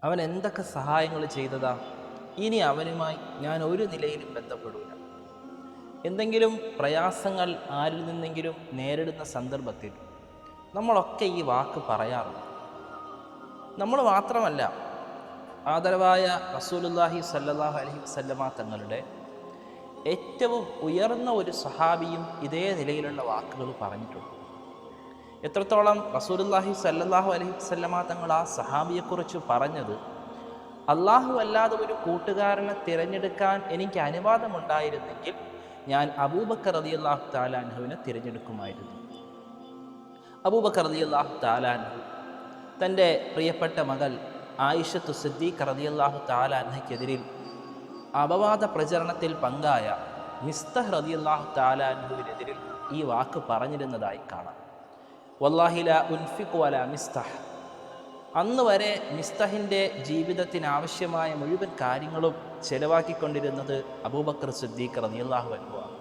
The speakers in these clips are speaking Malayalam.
അവൻ എന്തൊക്കെ സഹായങ്ങൾ ചെയ്തതാ, ഇനി അവനുമായി ഞാൻ ഒരു നിലയിലും ബന്ധപ്പെടില്ല. എന്തെങ്കിലും പ്രയാസങ്ങൾ ആരിൽ നിന്നെങ്കിലും നേരിടുന്ന സന്ദർഭത്തിൽ നമ്മളൊക്കെ ഈ വാക്ക് പറയാറുണ്ട്. നമ്മൾ മാത്രമല്ല, ആദരവായ റസൂലുള്ളാഹി സ്വല്ലല്ലാഹു അലൈഹി വസല്ലമ തങ്ങളുടെ ഏറ്റവും ഉയർന്ന ഒരു സ്വഹാബിയും ഇതേ നിലയിലുള്ള വാക്കുകൾ പറഞ്ഞിട്ടുണ്ട്. എത്രത്തോളം റസൂലുള്ളാഹി സ്വല്ലല്ലാഹു അലൈഹി വസല്ലമ തങ്ങൾ ആ സഹാബിയെക്കുറിച്ച് പറഞ്ഞത്, അള്ളാഹു അല്ലാതെ ഒരു കൂട്ടുകാരനെ തിരഞ്ഞെടുക്കാൻ എനിക്ക് അനുവാദമുണ്ടായിരുന്നെങ്കിൽ ഞാൻ അബൂബക്കർ റളിയല്ലാഹു തആല അൻഹുവിനെ തിരഞ്ഞെടുക്കുമായിരുന്നു. അബൂബക്കർ റളിയല്ലാഹു തആല അൻഹു തൻ്റെ പ്രിയപ്പെട്ട മകൾ ആയിഷത്തു സിദ്ദീഖ റളിയല്ലാഹു തആല അൻഹയ്ക്കെതിരിൽ അപവാദ പ്രചരണത്തിൽ പങ്കായ മിസ്തഹ് റളിയല്ലാഹു തആല അൻഹുവിനെതിരിൽ ഈ വാക്ക് പറഞ്ഞിരുന്നതായി കാണാം. വല്ലാഹി ലാ ഉൻഫിഖു അലാ മിസ്തഹ്. അന്ന് വരെ മിസ്തഹിൻ്റെ ജീവിതത്തിന് ആവശ്യമായ മുഴുവൻ കാര്യങ്ങളും ചെലവാക്കിക്കൊണ്ടിരുന്നത് അബൂബക്കർ സിദ്ദീഖ് റളിയല്ലാഹു അൻഹു ആണ്.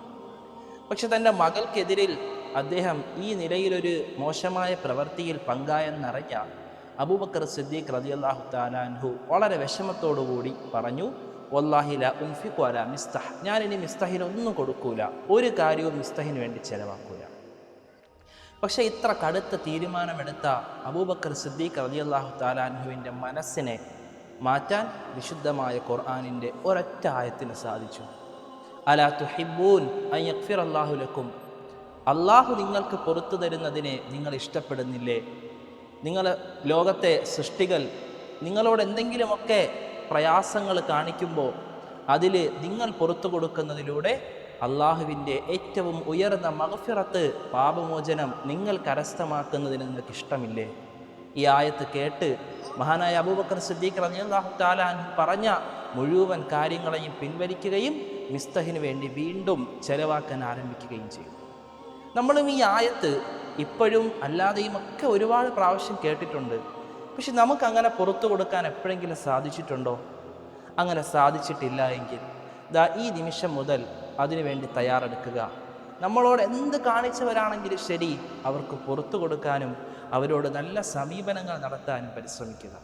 പക്ഷെ തൻ്റെ മകൾക്കെതിരിൽ അദ്ദേഹം ഈ നിലയിലൊരു മോശമായ പ്രവൃത്തിയിൽ പങ്കായെന്നറിഞ്ഞ അബൂബക്കർ സിദ്ദീഖ് റളിയല്ലാഹു തആല അൻഹു വളരെ വിഷമത്തോടുകൂടി പറഞ്ഞു, വല്ലാഹി ലാ ഉൻഫിഖു അലാ മിസ്തഹ്. ഞാനിനി മിസ്തഹിനൊന്നും കൊടുക്കൂല, ഒരു കാര്യവും മിസ്തഹിന് വേണ്ടി ചെലവാക്കൂല. പക്ഷേ ഇത്ര കടുത്ത തീരുമാനമെടുത്ത അബൂബക്കർ സിദ്ദീഖ് റളിയല്ലാഹു തആല അൻഹുവിൻ്റെ മനസ്സിനെ മാറ്റാൻ വിശുദ്ധമായ ഖുർആനിൻ്റെ ഒരൊറ്റ ആയത്തിന് സാധിച്ചു. അലാ തുഹിബ്ബൂൻ അൻ യഗ്ഫിറല്ലാഹു ലക്കും. അള്ളാഹു നിങ്ങൾക്ക് പുറത്തു തരുന്നതിനെ നിങ്ങൾ ഇഷ്ടപ്പെടുന്നില്ലേ? നിങ്ങൾ ലോകത്തെ സൃഷ്ടികൾ നിങ്ങളോട് എന്തെങ്കിലുമൊക്കെ പ്രയാസങ്ങൾ കാണിക്കുമ്പോൾ അതിൽ നിങ്ങൾ പുറത്തു കൊടുക്കുന്നതിലൂടെ അള്ളാഹുവിൻ്റെ ഏറ്റവും ഉയർന്ന മഗ്ഫിറത്ത്, പാപമോചനം നിങ്ങൾ കരസ്ഥമാക്കുന്നതിന് നിങ്ങൾക്ക് ഇഷ്ടമില്ലേ? ഈ ആയത്ത് കേട്ട് മഹാനായ അബൂബക്കർ സിദ്ദീഖ് റളിയല്ലാഹു തആല അൻഹു പറഞ്ഞ മുഴുവൻ കാര്യങ്ങളെയും പിൻവലിക്കുകയും മിസ്തഹിന് വേണ്ടി വീണ്ടും ചെലവാക്കാൻ ആരംഭിക്കുകയും ചെയ്തു. നമ്മളും ഈ ആയത്ത് ഇപ്പോഴും അല്ലാതെയും ഒക്കെ ഒരുപാട് പ്രാവശ്യം കേട്ടിട്ടുണ്ട്. പക്ഷെ നമുക്കങ്ങനെ പുറത്തു കൊടുക്കാൻ എപ്പോഴെങ്കിലും സാധിച്ചിട്ടുണ്ടോ? അങ്ങനെ സാധിച്ചിട്ടില്ല എങ്കിൽ ദാ ഈ നിമിഷം മുതൽ അതിനുവേണ്ടി തയ്യാറെടുക്കുക. നമ്മളോട് എന്ത് കാണിച്ചവരാണെങ്കിലും ശരി, അവർക്ക് പുറത്തു കൊടുക്കാനും അവരോട് നല്ല സമീപനങ്ങൾ നടത്താനും പരിശ്രമിക്കുക.